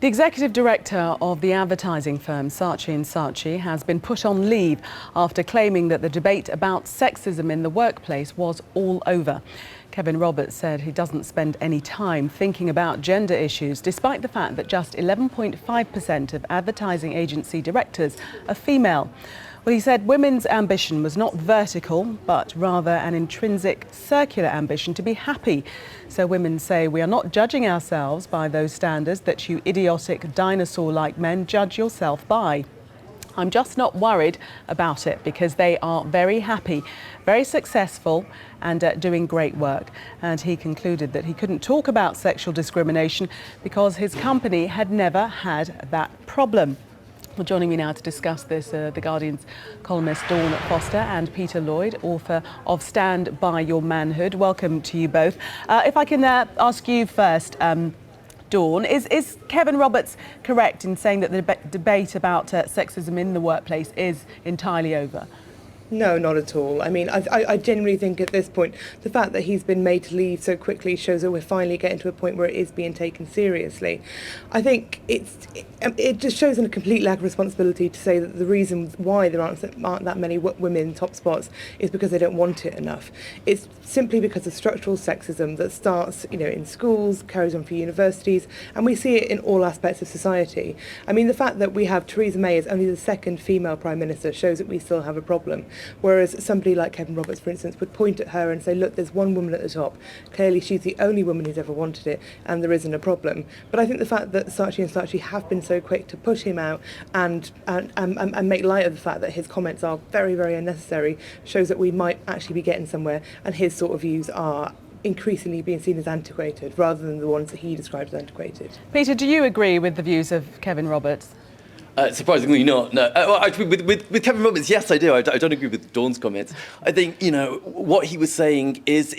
The executive director of the advertising firm Saatchi & Saatchi has been put on leave after claiming that the debate about sexism in the workplace was all over. Kevin Roberts said he doesn't spend any time thinking about gender issues, despite the fact that just 11.5% of advertising agency directors are female. Well, he said women's ambition was not vertical, but rather an intrinsic circular ambition to be happy. So women say, we are not judging ourselves by those standards that you idiotic dinosaur-like men judge yourself by. I'm just not worried about it because they are very happy, very successful and doing great work. And he concluded that he couldn't talk about sexual discrimination because his company had never had that problem. Well, joining me now to discuss this, The Guardian's columnist Dawn Foster and Peter Lloyd, author of Stand By Your Manhood. Welcome to you both. If I can ask you first, Dawn, is Kevin Roberts correct in saying that the debate about sexism in the workplace is entirely over? No, not at all. I mean, I genuinely think at this point, the fact that he's been made to leave so quickly shows that we're finally getting to a point where it is being taken seriously. I think it just shows a complete lack of responsibility to say that the reason why there aren't that many women in top spots is because they don't want it enough. It's simply because of structural sexism that starts, in schools, carries on for universities, and we see it in all aspects of society. I mean, the fact that we have Theresa May as only the second female Prime Minister shows that we still have a problem. Whereas somebody like Kevin Roberts, for instance, would point at her and say, look, there's one woman at the top. Clearly she's the only woman who's ever wanted it and there isn't a problem. But I think the fact that Saatchi & Saatchi have been so quick to push him out and make light of the fact that his comments are very, very unnecessary shows that we might actually be getting somewhere, and his sort of views are increasingly being seen as antiquated rather than the ones that he described as antiquated. Peter, do you agree with the views of Kevin Roberts? Surprisingly not, no. With Kevin Roberts, yes, I do. I don't agree with Dawn's comments. I think, what he was saying is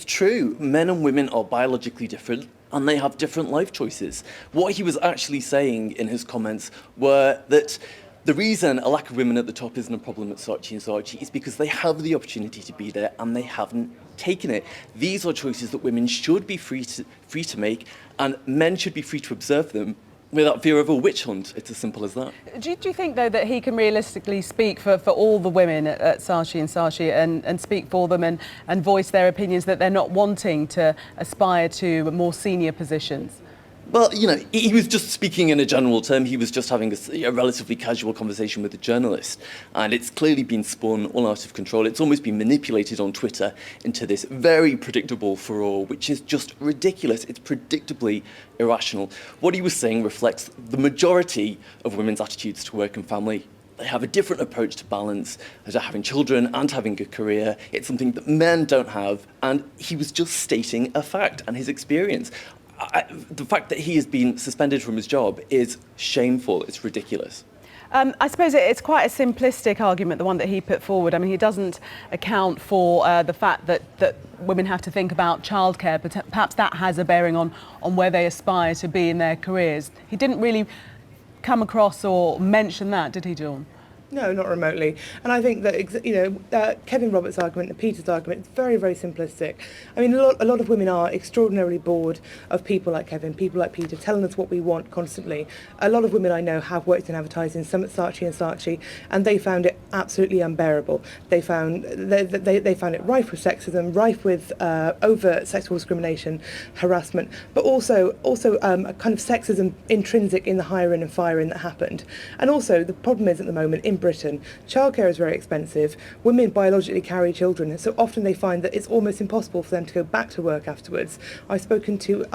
true. Men and women are biologically different and they have different life choices. What he was actually saying in his comments were that the reason a lack of women at the top isn't a problem at Saatchi & Saatchi is because they have the opportunity to be there and they haven't taken it. These are choices that women should be free to make, and men should be free to observe them without fear of a witch hunt. It's as simple as that. Do you think, though, that he can realistically speak for all the women at Saatchi & Saatchi and speak for them and voice their opinions that they're not wanting to aspire to more senior positions? Well, he was just speaking in a general term. He was just having a relatively casual conversation with a journalist. And it's clearly been spun all out of control. It's almost been manipulated on Twitter into this very predictable furore, which is just ridiculous. It's predictably irrational. What he was saying reflects the majority of women's attitudes to work and family. They have a different approach to balance, to having children and having a career. It's something that men don't have. And he was just stating a fact and his experience. The fact that he has been suspended from his job is shameful. It's ridiculous. I suppose it's quite a simplistic argument, the one that he put forward. I mean, he doesn't account for the fact that women have to think about childcare, but perhaps that has a bearing on where they aspire to be in their careers. He didn't really come across or mention that, did he, Dawn? No, not remotely. And I think that, Kevin Roberts' argument and Peter's argument is very, very simplistic. I mean, a lot of women are extraordinarily bored of people like Kevin, people like Peter, telling us what we want constantly. A lot of women I know have worked in advertising, some at Saatchi & Saatchi, and they found it absolutely unbearable. They found it rife with sexism, rife with overt sexual discrimination, harassment, but also a kind of sexism intrinsic in the hiring and firing that happened. And also, the problem is at the moment in Britain, childcare is very expensive. Women biologically carry children, so often they find that it's almost impossible for them to go back to work afterwards. I've spoken to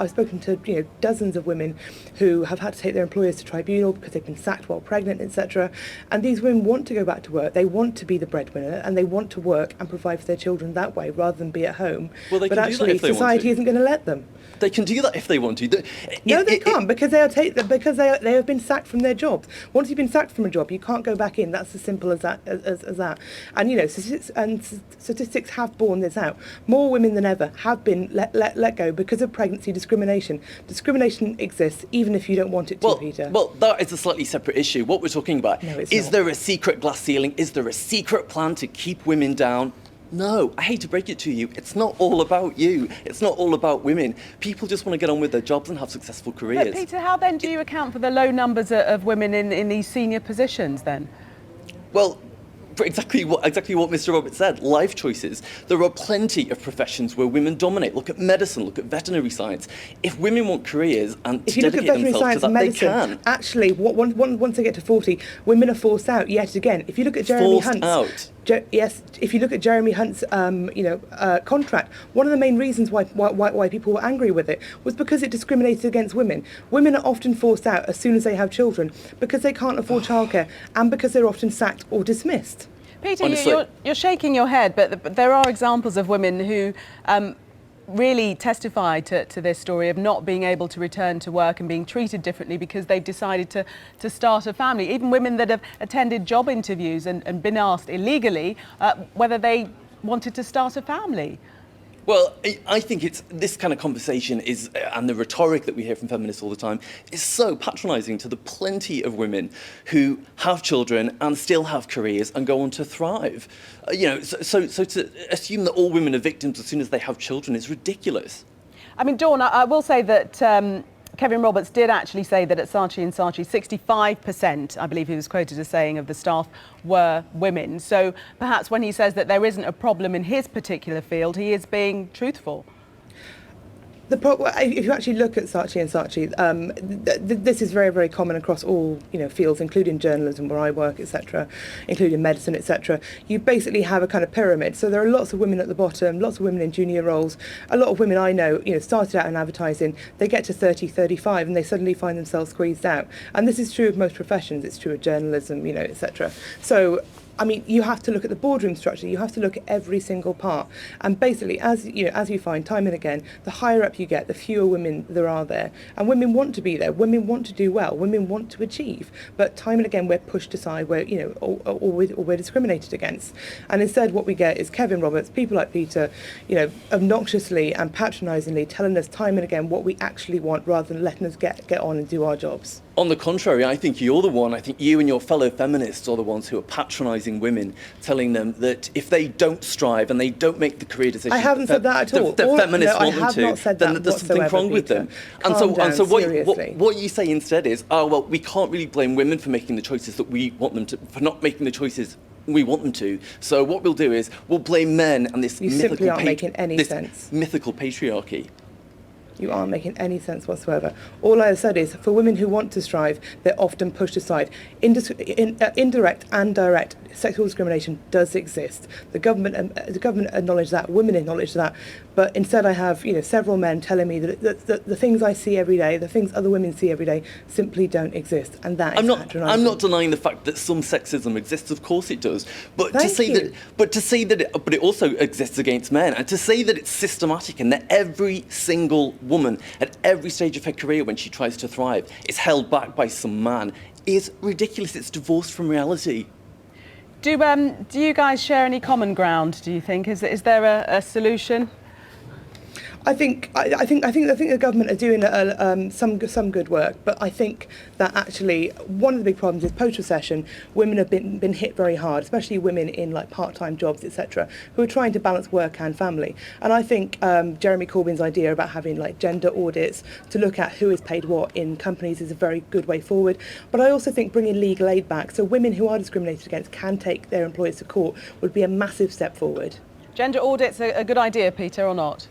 dozens of women who have had to take their employers to tribunal because they've been sacked while pregnant, etc. And these women want to go back to work. They want to be the breadwinner, and they want to work and provide for their children that way rather than be at home. Well, but actually, society isn't going to let them. They can do that if they want to. No, they can't, because they have been sacked from their jobs. Once you've been sacked from a job, you can't go back in. That's as simple as that. And statistics have borne this out. More women than ever have been let go because of pregnancy discrimination. Discrimination exists even if you don't want it to, Peter. Well, that is a slightly separate issue. What we're talking about is there a secret glass ceiling? Is there a secret plan to keep women down? No, I hate to break it to you. It's not all about you. It's not all about women. People just want to get on with their jobs and have successful careers. But Peter, how then do you account for the low numbers of women in these senior positions then? Well, for exactly what Mr. Roberts said, life choices. There are plenty of professions where women dominate. Look at medicine, look at veterinary science. If women want careers and if you look at veterinary science and medicine, they can. Actually, once they get to 40, women are forced out yet again. If you look at Jeremy Hunt's... Yes, if you look at Jeremy Hunt's, contract, one of the main reasons why people were angry with it was because it discriminated against women. Women are often forced out as soon as they have children because they can't afford childcare and because they're often sacked or dismissed. Peter, you're shaking your head, but there are examples of women who really testify to this story of not being able to return to work and being treated differently because they've decided to start a family. Even women that have attended job interviews and been asked illegally whether they wanted to start a family. Well, I think it's this kind of conversation is, and the rhetoric that we hear from feminists all the time, is so patronising to the plenty of women who have children and still have careers and go on to thrive. So to assume that all women are victims as soon as they have children is ridiculous. I mean, Dawn, I will say that Kevin Roberts did actually say that at Saatchi & Saatchi, 65%, I believe he was quoted as saying, of the staff were women. So perhaps when he says that there isn't a problem in his particular field, he is being truthful. If you actually look at Saatchi & Saatchi, this is very, very common across all fields, including journalism, where I work, etc., including medicine, etc. You basically have a kind of pyramid. So there are lots of women at the bottom, lots of women in junior roles. A lot of women I know, started out in advertising. They get to 30, 35, and they suddenly find themselves squeezed out. And this is true of most professions. It's true of journalism, etc. So, I mean, you have to look at the boardroom structure. You have to look at every single part. And basically, as you find time and again, the higher up you get, the fewer women there are there. And women want to be there. Women want to do well. Women want to achieve. But time and again, we're pushed aside. Or we're discriminated against. And instead, what we get is Kevin Roberts, people like Peter, obnoxiously and patronisingly telling us time and again what we actually want, rather than letting us get on and do our jobs. On the contrary, I think you're the one. I think you and your fellow feminists are the ones who are patronising women, telling them that if they don't strive and they don't make the career decisions, I haven't said that at all. The feminists want them to, then there's something wrong with them. And so what you say instead is, oh well, we can't really blame women for making the choices that we want them to, for not making the choices we want them to. So what we'll do is we'll blame men and this simply aren't making any sense. Mythical patriarchy. You aren't making any sense whatsoever. All I have said is, for women who want to strive, they're often pushed aside. Indirect and direct sexual discrimination does exist. The government acknowledge that, women acknowledge that, but instead I have several men telling me that the things I see every day, the things other women see every day, simply don't exist, and that is patronising. I'm not denying the fact that some sexism exists. Of course it does, but to say that it also exists against men, and to say that it's systematic and that every single woman at every stage of her career, when she tries to thrive, is held back by some man, is ridiculous. It's divorced from reality. Do you guys share any common ground, do you think? Is there a solution? I think the government are doing some good work, but I think that actually one of the big problems is post-recession. Women have been hit very hard, especially women in like part-time jobs, etc., who are trying to balance work and family. And I think Jeremy Corbyn's idea about having like gender audits to look at who is paid what in companies is a very good way forward. But I also think bringing legal aid back, so women who are discriminated against can take their employers to court, would be a massive step forward. Gender audits a good idea, Peter, or not?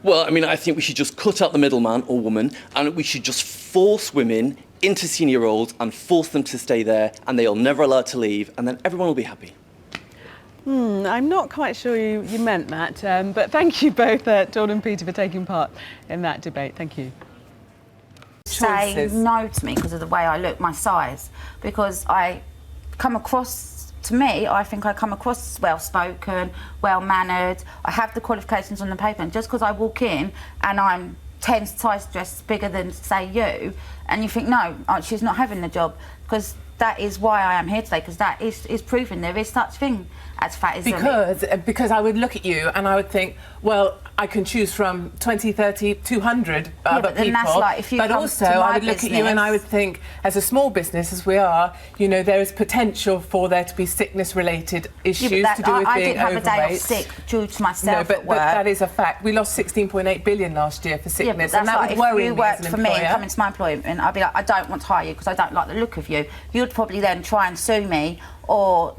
Well, I mean, I think we should just cut out the middleman or woman, and we should just force women into senior roles and force them to stay there, and they are never allowed to leave, and then everyone will be happy. I'm not quite sure you meant that, but thank you both, Dawn and Peter, for taking part in that debate. Thank you. Say no to me because of the way I look, my size, because I come across... To me, I think I come across as well-spoken, well-mannered. I have the qualifications on the paper, and just because I walk in and I'm 10 size dressed bigger than, say, you, and you think, no, she's not having the job, because that is why I am here today, because that is proving there is such thing as fatism. Because I would look at you and I would think, well, I can choose from 20, 30, 200 other but then people. That's like if you but come also, to my I would look at you and I would think, as a small business as we are, you know, there is potential for there to be sickness-related issues to do with being overweight. I didn't have a day off sick due to myself at work. But that is a fact. We lost 16.8 billion last year for sickness, and that would worry me as an employer. If you worked for me and come into my employment, I'd be like, I don't want to hire you because I don't like the look of you. You'd probably then try and sue me or